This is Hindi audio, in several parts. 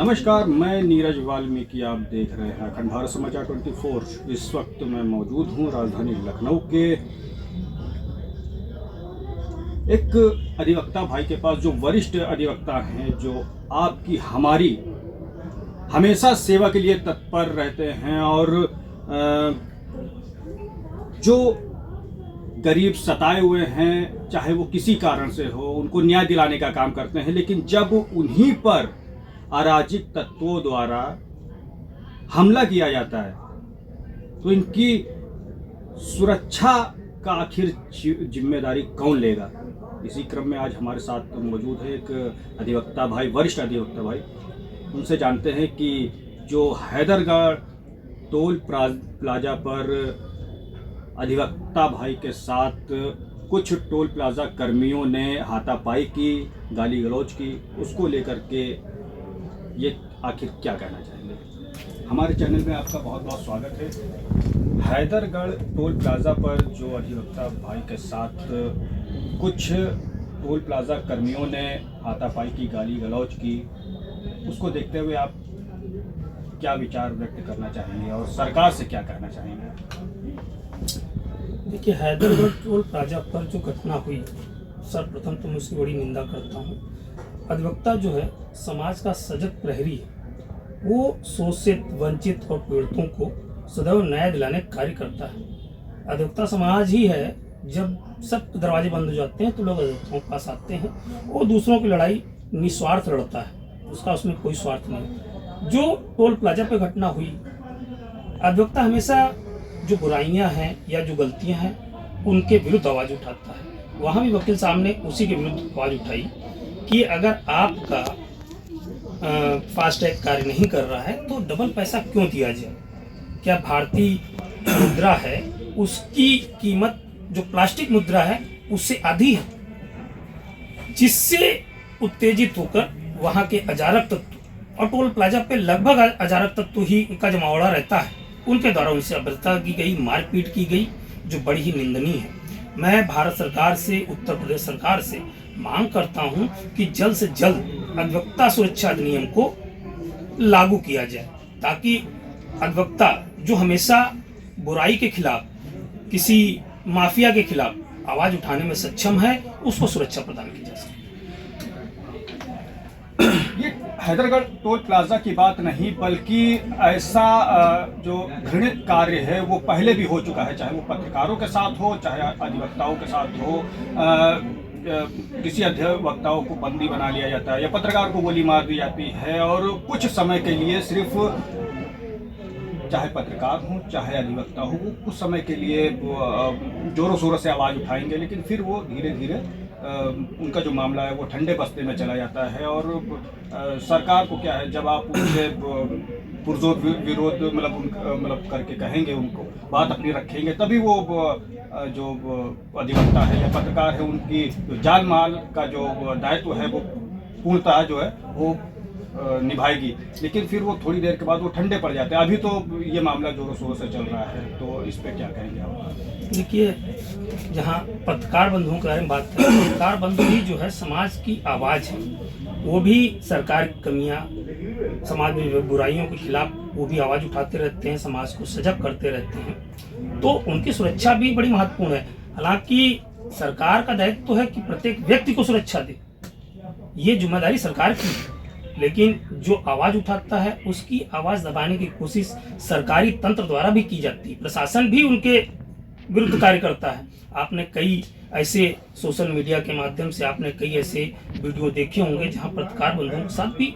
नमस्कार, मैं नीरज वाल्मीकि। आप देख रहे हैं अखंड भारत समाचार 24। इस वक्त मैं मौजूद हूं राजधानी लखनऊ के एक अधिवक्ता भाई के पास, जो वरिष्ठ अधिवक्ता हैं, जो आपकी हमारी हमेशा सेवा के लिए तत्पर रहते हैं और जो गरीब सताए हुए हैं, चाहे वो किसी कारण से हो, उनको न्याय दिलाने का काम करते हैं। लेकिन जब उन्हीं पर अराजक तत्वों द्वारा हमला किया जाता है तो इनकी सुरक्षा का आखिर जिम्मेदारी कौन लेगा। इसी क्रम में आज हमारे साथ मौजूद है एक अधिवक्ता भाई, वरिष्ठ अधिवक्ता भाई। उनसे जानते हैं कि जो हैदरगढ़ टोल प्लाजा पर अधिवक्ता भाई के साथ कुछ टोल प्लाजा कर्मियों ने हाथापाई की, गाली गलौज की, उसको लेकर के ये आखिर क्या कहना चाहेंगे। हमारे चैनल में आपका बहुत बहुत स्वागत है। हैदरगढ़ टोल प्लाजा पर जो अधिवक्ता भाई के साथ कुछ टोल प्लाजा कर्मियों ने हाथापाई की, गाली गलौज की, उसको देखते हुए आप क्या विचार व्यक्त करना चाहेंगे और सरकार से क्या कहना चाहेंगे। देखिए, हैदरगढ़ टोल प्लाजा पर जो घटना हुई, सर्वप्रथम तो मैं उसकी बड़ी निंदा करता हूँ। अधिवक्ता जो है समाज का सजग प्रहरी है। वो शोषित, वंचित और पीड़ितों को सदैव न्याय दिलाने का कार्य करता है। अधिवक्ता समाज ही है, जब सब दरवाजे बंद हो जाते हैं तो लोग अधिवक्ताओं के पास आते हैं। वो दूसरों की लड़ाई निस्वार्थ लड़ता है, उसका उसमें कोई स्वार्थ नहीं। जो टोल प्लाजा पर घटना हुई, अधिवक्ता हमेशा जो बुराइयां हैं या जो गलतियां हैं उनके विरुद्ध आवाज़ उठाता है। वहाँ भी वकील साहब ने उसी के विरुद्ध आवाज़ उठाई कि अगर आपका फास्टैग कार्य नहीं कर रहा है तो डबल पैसा क्यों दिया जाए। क्या भारतीय मुद्रा है, उसकी कीमत जो प्लास्टिक मुद्रा है उससे आधी है, जिससे उत्तेजित होकर वहाँ के अजारक तत्व, और टोल प्लाजा पे लगभग अजारक तत्व ही का जमावड़ा रहता है, उनके द्वारा उनसे अभद्रता की गई, मारपीट की गई, जो बड़ी ही निंदनीय है। मैं भारत सरकार से, उत्तर प्रदेश सरकार से मांग करता हूं कि जल्द से जल्द अधिवक्ता सुरक्षा अधिनियम को लागू किया जाए, ताकि अधिवक्ता जो हमेशा बुराई के खिलाफ, किसी माफिया के खिलाफ आवाज उठाने में सक्षम है, उसको सुरक्षा प्रदान की जा सके। ये हैदरगढ़ टोल प्लाजा की बात नहीं, बल्कि ऐसा जो घृणित कार्य है वो पहले भी हो चुका है, चाहे वो पत्रकारों के साथ हो, चाहे अधिवक्ताओं के साथ हो। किसी अधिवक्ताओं को बंदी बना लिया जाता है या पत्रकार को गोली मार दी जाती है, और कुछ समय के लिए सिर्फ, चाहे पत्रकार हो चाहे अधिवक्ता हो, वो कुछ समय के लिए जोरों शोरों से आवाज़ उठाएंगे, लेकिन फिर वो धीरे धीरे उनका जो मामला है वो ठंडे बस्ते में चला जाता है। और सरकार को क्या है, जब आप उनसे पुरजोर विरोध मतलब करके कहेंगे, उनको बात अपनी रखेंगे, तभी वो जो अधिवक्ता है या पत्रकार है, उनकी जान माल का जो दायित्व है वो पूर्णतः जो है वो निभाएगी। लेकिन फिर वो थोड़ी देर के बाद वो ठंडे पड़ जाते हैं। अभी तो ये मामला जोरों शोरों से चल रहा है, तो इस पे क्या कहेंगे आप। देखिए, जहाँ पत्रकार बंधुओं के बारे में बात करें, पत्रकार बंधु ही जो है समाज की आवाज़ है। वो भी सरकार की कमियाँ, समाज में बुराइयों के खिलाफ वो भी आवाज़ उठाते रहते हैं, समाज को सजग करते रहते हैं, तो उनकी सुरक्षा भी बड़ी महत्वपूर्ण है। हालांकि सरकार का दायित्व तो है कि प्रत्येक व्यक्ति को सुरक्षा दे, ये जिम्मेदारी सरकार की है। लेकिन जो आवाज़ उठाता है उसकी आवाज़ दबाने की कोशिश सरकारी तंत्र द्वारा भी की जाती है, प्रशासन भी उनके विरुद्ध कार्य करता है। आपने कई ऐसे सोशल मीडिया के माध्यम से आपने कई ऐसे वीडियो देखे होंगे जहां पत्रकार बंधुओं के साथ भी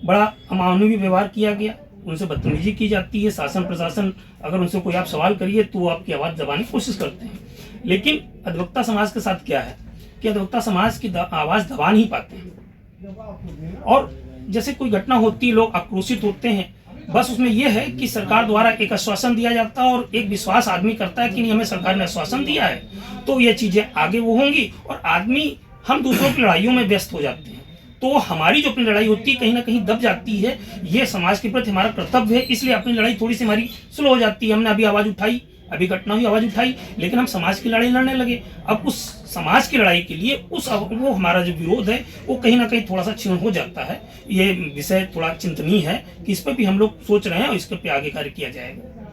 बड़ा अमानवीय व्यवहार किया गया, उनसे बदतमीजी की जाती है। शासन प्रशासन, अगर उनसे कोई आप सवाल करिए तो वो आपकी आवाज़ दबाने की कोशिश करते हैं। लेकिन अधिवक्ता समाज के साथ क्या है कि अधिवक्ता समाज की आवाज़ दबा नहीं पाते हैं, और जैसे कोई घटना होती है, लोग आक्रोशित होते हैं, बस उसमें यह है कि सरकार द्वारा एक आश्वासन दिया जाता है और एक विश्वास आदमी करता है कि नहीं, हमें सरकार ने आश्वासन दिया है तो ये चीज़ें आगे वो होंगी, और आदमी, हम दूसरों की लड़ाइयों में व्यस्त हो जाते हैं, तो हमारी जो अपनी लड़ाई होती है कहीं ना कहीं दब जाती है। ये समाज के प्रति हमारा कर्तव्य है, इसलिए अपनी लड़ाई थोड़ी सी हमारी स्लो हो जाती है। हमने अभी आवाज़ उठाई, अभी घटना हुई, आवाज उठाई, लेकिन हम समाज की लड़ाई लड़ने लगे। अब उस समाज की लड़ाई के लिए वो हमारा जो विरोध है वो कहीं ना कहीं थोड़ा सा क्षीण हो जाता है। ये विषय थोड़ा चिंतनीय है कि इस पर भी हम लोग सोच रहे हैं और इस पर आगे कार्य किया जाएगा।